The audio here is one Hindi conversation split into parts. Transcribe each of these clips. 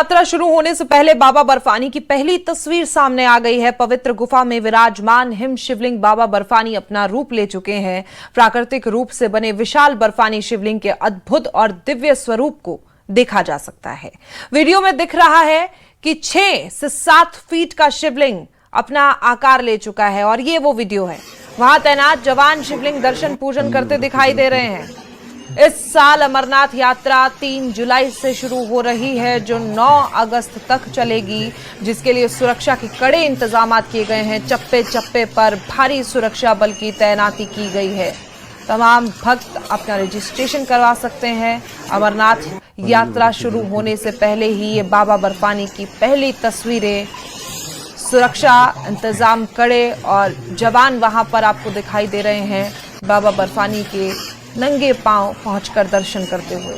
यात्रा शुरू होने से पहले बाबा बर्फानी की पहली तस्वीर सामने आ गई है। पवित्र गुफा में विराजमान हिम शिवलिंग बाबा बर्फानी अपना रूप ले चुके हैं। प्राकृतिक रूप से बने विशाल बर्फानी शिवलिंग के अद्भुत और दिव्य स्वरूप को देखा जा सकता है। वीडियो में दिख रहा है कि 6 से 7 फीट का शिवलिंग अपना आकार ले चुका है और ये वो वीडियो है। वहां तैनात जवान शिवलिंग दर्शन पूजन करते दिखाई दे रहे हैं। इस साल अमरनाथ यात्रा 3 जुलाई से शुरू हो रही है, जो 9 अगस्त तक चलेगी, जिसके लिए सुरक्षा के कड़े इंतजाम किए गए हैं। चप्पे चप्पे पर भारी सुरक्षा बल की तैनाती की गई है। तमाम भक्त अपना रजिस्ट्रेशन करवा सकते हैं। अमरनाथ यात्रा शुरू होने से पहले ही ये बाबा बर्फानी की पहली तस्वीरें, सुरक्षा इंतजाम कड़े और जवान वहां पर आपको दिखाई दे रहे हैं बाबा बर्फानी के नंगे पांव पहुंचकर दर्शन करते हुए।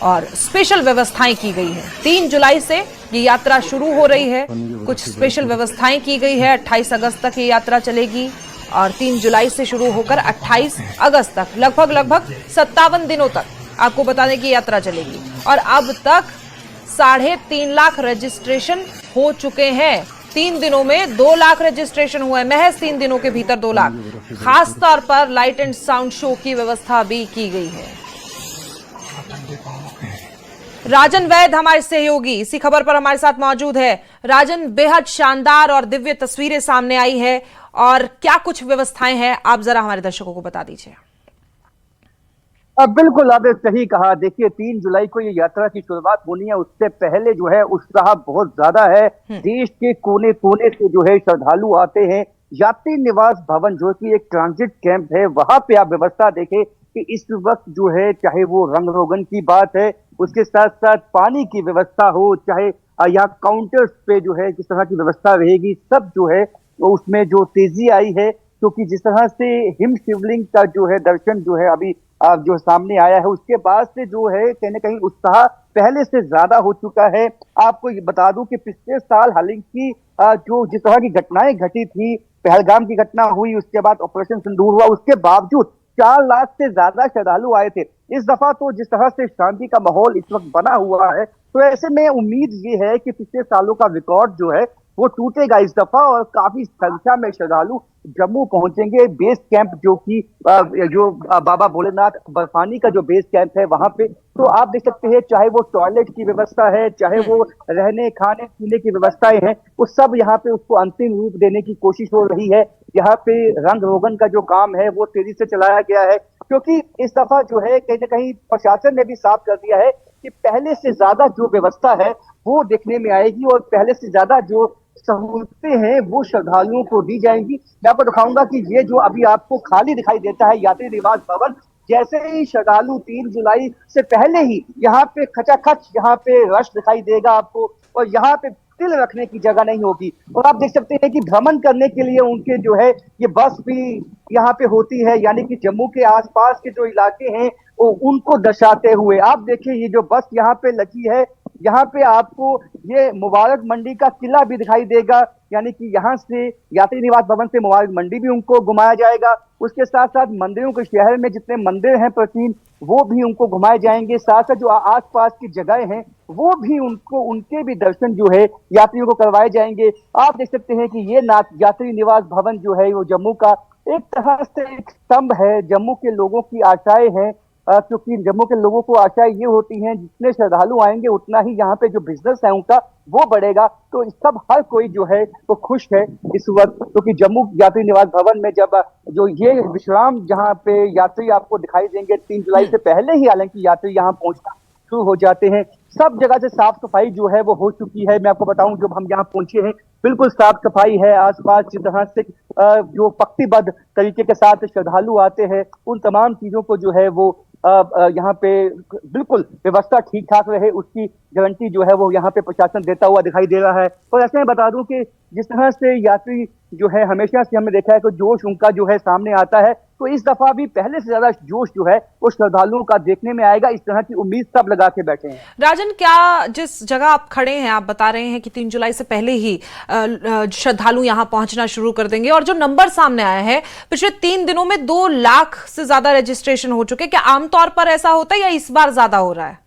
और स्पेशल व्यवस्थाएं की गई हैं। 3 जुलाई से ये यात्रा शुरू हो रही है। कुछ स्पेशल व्यवस्थाएं की गई है। 28 अगस्त तक ये यात्रा चलेगी और 3 जुलाई से शुरू होकर 28 अगस्त तक लगभग 57 दिनों तक आपको बताने की यात्रा चलेगी। और अब तक 3.5 लाख रजिस्ट्रेशन हो चुके हैं। 3 दिनों में 2 लाख रजिस्ट्रेशन हुए। महज 3 दिनों के भीतर 2 लाख। खास तौर पर लाइट एंड साउंड शो की व्यवस्था भी की गई है। राजन वैद हमारे सहयोगी इसी खबर पर हमारे साथ मौजूद है। राजन, बेहद शानदार और दिव्य तस्वीरें सामने आई है और क्या कुछ व्यवस्थाएं हैं, आप जरा हमारे दर्शकों को बता दीजिए। बिल्कुल, आपने सही कहा। देखिए, 3 जुलाई को ये यात्रा की शुरुआत होनी है। उससे पहले जो है उत्साह बहुत ज्यादा है। देश के कोने कोने से जो है श्रद्धालु आते हैं। यात्री निवास भवन जो कि एक ट्रांजिट कैंप है, वहां पे आप व्यवस्था देखें कि इस वक्त जो है, चाहे वो रंग रोगन की बात है, उसके साथ साथ पानी की व्यवस्था हो, चाहे यहाँ काउंटर्स पे जो है किस तरह की व्यवस्था रहेगी, सब जो है उसमें जो तेजी आई है। क्योंकि जिस तरह से हिम शिवलिंग का जो है दर्शन जो है अभी जो सामने आया है, उसके बाद से जो है कहीं ना कहीं उत्साह पहले से ज्यादा हो चुका है। आपको ये बता दूं कि पिछले साल हालांकि जो जिस तरह की घटनाएं घटी थी, पहलगाम की घटना हुई, उसके बाद ऑपरेशन सिंदूर हुआ, उसके बावजूद 4 लाख से ज्यादा श्रद्धालु आए थे। इस दफा तो जिस तरह से शांति का माहौल इस वक्त बना हुआ है, तो ऐसे में उम्मीद ये है कि पिछले सालों का रिकॉर्ड जो है वो टूटेगा इस दफा और काफी संख्या में श्रद्धालु जम्मू पहुंचेंगे। बेस कैंप जो कि जो बाबा भोलेनाथ बर्फानी का जो बेस कैंप है वहां पे, तो आप देख सकते हैं, चाहे वो टॉयलेट की व्यवस्था है, चाहे वो रहने खाने पीने की व्यवस्थाएं हैं, वो सब यहाँ पे उसको अंतिम रूप देने की कोशिश हो रही है। यहाँ पे रंग रोगन का जो काम है वो तेजी से चलाया गया है, क्योंकि इस दफा जो है कहीं ना कहीं प्रशासन ने भी साफ कर दिया है कि पहले से ज्यादा जो व्यवस्था है वो देखने में आएगी और पहले से ज्यादा जो सहूलतें हैं वो श्रद्धालुओं को दी जाएंगी। मैं आपको दिखाऊंगा कि ये जो अभी आपको खाली दिखाई देता है यात्री निवास भवन, जैसे ही श्रद्धालु 3 जुलाई से पहले ही यहाँ पे खचाखच यहाँ पे रश दिखाई देगा आपको, और यहाँ पे तिल रखने की जगह नहीं होगी। और आप देख सकते हैं कि भ्रमण करने के लिए उनके जो है ये बस भी यहाँ पे होती है, यानी कि जम्मू के आसपास के जो इलाके हैं वो उनको दर्शाते हुए। आप देखिए, ये जो बस यहाँ पे लगी है, यहाँ पे आपको ये मुबारक मंडी का किला भी दिखाई देगा, यानी कि यहाँ से यात्री निवास भवन से मुबारक मंडी भी उनको घुमाया जाएगा। उसके साथ साथ मंदिरों के शहर में जितने मंदिर हैं प्राचीन, वो भी उनको घुमाए जाएंगे। साथ साथ जो आसपास की जगह हैं वो भी उनको उनके भी दर्शन जो है यात्रियों को करवाए जाएंगे। आप देख सकते हैं कि ये यात्री निवास भवन जो है वो जम्मू का एक तरह से एक स्तंभ है। जम्मू के लोगों की आशाएं हैं, क्योंकि जम्मू के लोगों को आशाएं ये होती हैं, जितने श्रद्धालु आएंगे उतना ही यहाँ पे जो बिजनेस है उनका वो बढ़ेगा। तो सब हर कोई जो है वो खुश है इस वक्त, क्योंकि जम्मू यात्री निवास भवन में जब जो ये विश्राम जहाँ पे यात्री आपको दिखाई देंगे 3 जुलाई से पहले ही हालांकि यात्री यहाँ पहुंचना शुरू हो जाते हैं। सब जगह से साफ सफाई जो है वो हो चुकी है। मैं आपको बताऊं, जब हम यहाँ पहुंचे हैं बिल्कुल साफ सफाई है। आसपास जिस तरह से जो पंक्तिबद्ध तरीके के साथ श्रद्धालु आते हैं, उन तमाम चीजों को जो है वो यहाँ पे बिल्कुल व्यवस्था ठीक ठाक रहे उसकी गारंटी जो है वो यहाँ पे प्रशासन देता हुआ दिखाई दे रहा है। और ऐसे में बता दूं कि जिस तरह से यात्री जो है हमेशा से हमने देखा है कि जोश उनका जो है सामने आता है, तो इस दफा भी पहले से ज्यादा जोश जो है वो श्रद्धालुओं का देखने में आएगा। इस तरह की उम्मीद सब लगा के बैठे हैं। राजन, क्या जिस जगह आप खड़े हैं, आप बता रहे हैं कि 3 जुलाई से पहले ही श्रद्धालु यहां पहुंचना शुरू कर देंगे, और जो नंबर सामने आया है पिछले 3 दिनों में 2 लाख से ज्यादा रजिस्ट्रेशन हो चुके, क्या आमतौर पर ऐसा होता है या इस बार ज्यादा हो रहा है?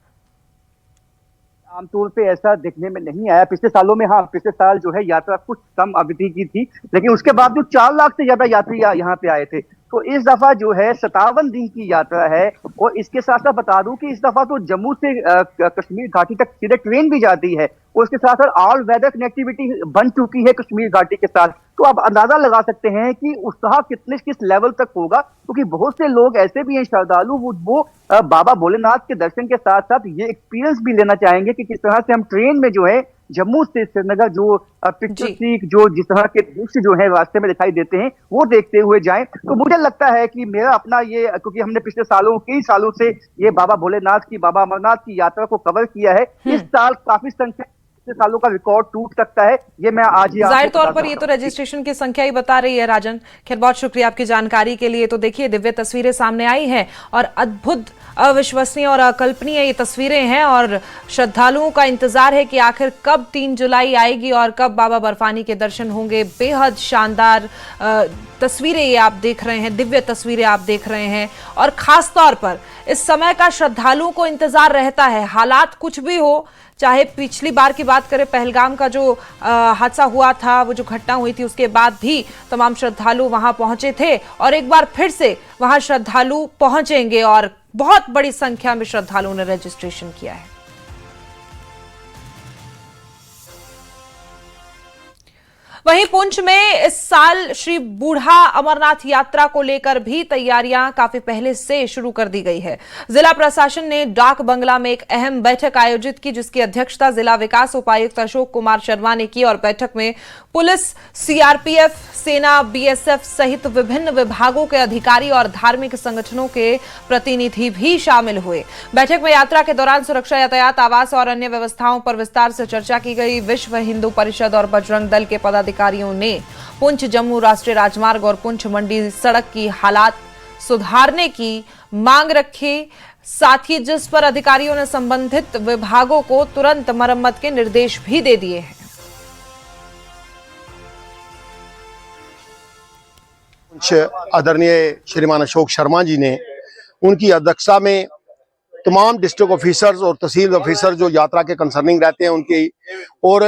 आमतौर पे ऐसा देखने में नहीं आया पिछले सालों में। हाँ, पिछले साल जो है यात्रा कुछ कम अवधि की थी, लेकिन उसके बावजूद 4 लाख से ज्यादा यात्री यहाँ पे आए थे। तो इस दफा जो है 57 दिन की यात्रा है। और इसके साथ साथ बता दूं कि इस दफा तो जम्मू से कश्मीर घाटी तक सीधे ट्रेन भी जाती है, और इसके साथ साथ ऑल वेदर कनेक्टिविटी बन चुकी है कश्मीर घाटी के साथ। तो आप अंदाजा लगा सकते हैं कि उत्साह किस लेवल तक होगा, क्योंकि बहुत से लोग ऐसे भी हैं श्रद्धालु वो बाबा भोलेनाथ के दर्शन के साथ साथ ये एक्सपीरियंस भी लेना चाहेंगे कि किस तरह से हम ट्रेन में जो है जम्मू से श्रीनगर जो पिक्चर जो जिस तरह के दृश्य जो है रास्ते में दिखाई देते हैं वो देखते हुए जाएं। तो मुझे लगता है कि मेरा अपना ये, क्योंकि हमने पिछले कई सालों से ये बाबा भोलेनाथ की, बाबा अमरनाथ की यात्रा को कवर किया है। इस साल काफी संख्या सालों का रिकॉर्ड टूट सकता है, ये मैं आज ही जाहिर तौर पर ये तो रजिस्ट्रेशन की संख्या ही बता रही है। राजन, खैर बहुत शुक्रिया आपकी जानकारी के लिए। तो देखिए, दिव्य तस्वीरें सामने आई हैं और अद्भुत, अविश्वसनीय और अकल्पनीय ये तस्वीरें हैं, और श्रद्धालुओं का इंतजार है कि आखिर कब 3 जुलाई आएगी और कब बाबा बर्फानी के दर्शन होंगे। बेहद शानदार तस्वीरें ये आप देख रहे हैं, दिव्य तस्वीरें आप देख रहे हैं, और खास तौर पर इस समय का श्रद्धालुओं को इंतजार रहता है। हालात कुछ भी हो, चाहे पिछली बार की बात करें, पहलगाम का जो हादसा हुआ था, वो जो घटना हुई थी, उसके बाद भी तमाम श्रद्धालु वहां पहुंचे थे, और एक बार फिर से वहां श्रद्धालु पहुंचेंगे, और बहुत बड़ी संख्या में श्रद्धालुओं ने रजिस्ट्रेशन किया है। वहीं पुंछ में इस साल श्री बूढ़ा अमरनाथ यात्रा को लेकर भी तैयारियां काफी पहले से शुरू कर दी गई है। जिला प्रशासन ने डाक बंगला में एक अहम बैठक आयोजित की, जिसकी अध्यक्षता जिला विकास उपायुक्त अशोक कुमार शर्मा ने की, और बैठक में पुलिस, सीआरपीएफ, सेना, बीएसएफ सहित विभिन्न विभागों के अधिकारी और धार्मिक संगठनों के प्रतिनिधि भी शामिल हुए। बैठक में यात्रा के दौरान सुरक्षा, यातायात, आवास और अन्य व्यवस्थाओं पर विस्तार से चर्चा की गई। विश्व हिंदू परिषद और बजरंग दल के पदाधिकारियों ने पुंछ जम्मू राष्ट्रीय राजमार्ग और पुंछ मंडी सड़क की हालात सुधारने की मांग रखी। साथ ही जिस पर अधिकारियों ने संबंधित विभागों को तुरंत मरम्मत के निर्देश भी दे दिए हैं। आदरणीय श्रीमान अशोक शर्मा जी ने, उनकी अध्यक्षता में तमाम डिस्ट्रिक्ट ऑफिसर्स और तहसील ऑफिसर जो यात्रा के कंसर्निंग रहते हैं उनकी, और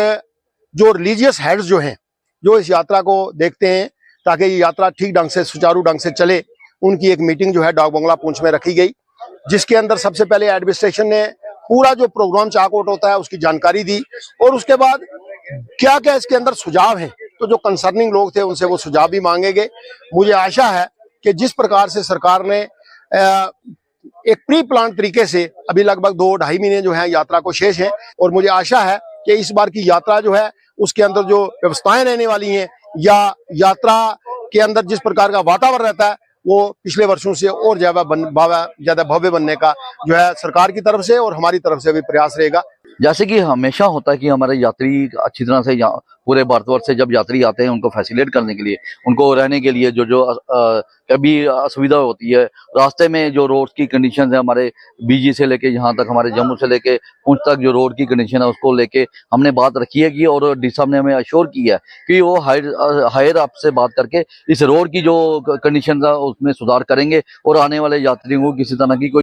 जो रिलीजियस हेड्स जो हैं जो इस यात्रा को देखते हैं ताकि ये यात्रा ठीक ढंग से, सुचारू ढंग से चले, उनकी एक मीटिंग जो है डाक बंगला पुंछ में रखी गई, जिसके अंदर सबसे पहले एडमिनिस्ट्रेशन ने पूरा जो प्रोग्राम चाक आउट होता है उसकी जानकारी दी, और उसके बाद क्या क्या इसके अंदर सुझाव हैं, तो जो कंसर्निंग लोग थे उनसे वो सुझाव भी मांगे गए। मुझे आशा है कि जिस प्रकार से सरकार ने एक प्री प्लान तरीके से, अभी लगभग 2-2.5 महीने जो है यात्रा को शेष है, और मुझे आशा है कि इस बार की यात्रा जो है उसके अंदर जो व्यवस्थाएं रहने वाली हैं, या यात्रा के अंदर जिस प्रकार का वातावरण रहता है, वो पिछले वर्षों से और ज्यादा भव्य बनने का जो है सरकार की तरफ से और हमारी तरफ से भी प्रयास रहेगा। जैसे कि हमेशा होता है कि हमारे यात्री अच्छी तरह से पूरे भारतवर्ष से जब यात्री आते हैं उनको फैसिलिटेट करने के लिए, उनको रहने के लिए जो कभी असुविधा होती है, रास्ते में जो रोड की कंडीशन है, हमारे बीजी से लेके यहाँ तक, हमारे जम्मू से लेके पुंछ तक जो रोड की कंडीशन है उसको लेके हमने बात रखी है कि, और डी साहब ने हमें अश्योर किया है कि वो हायर अप से बात करके इस रोड की जो कंडीशन है उसमें सुधार करेंगे, और आने वाले यात्रियों को किसी तरह की कोई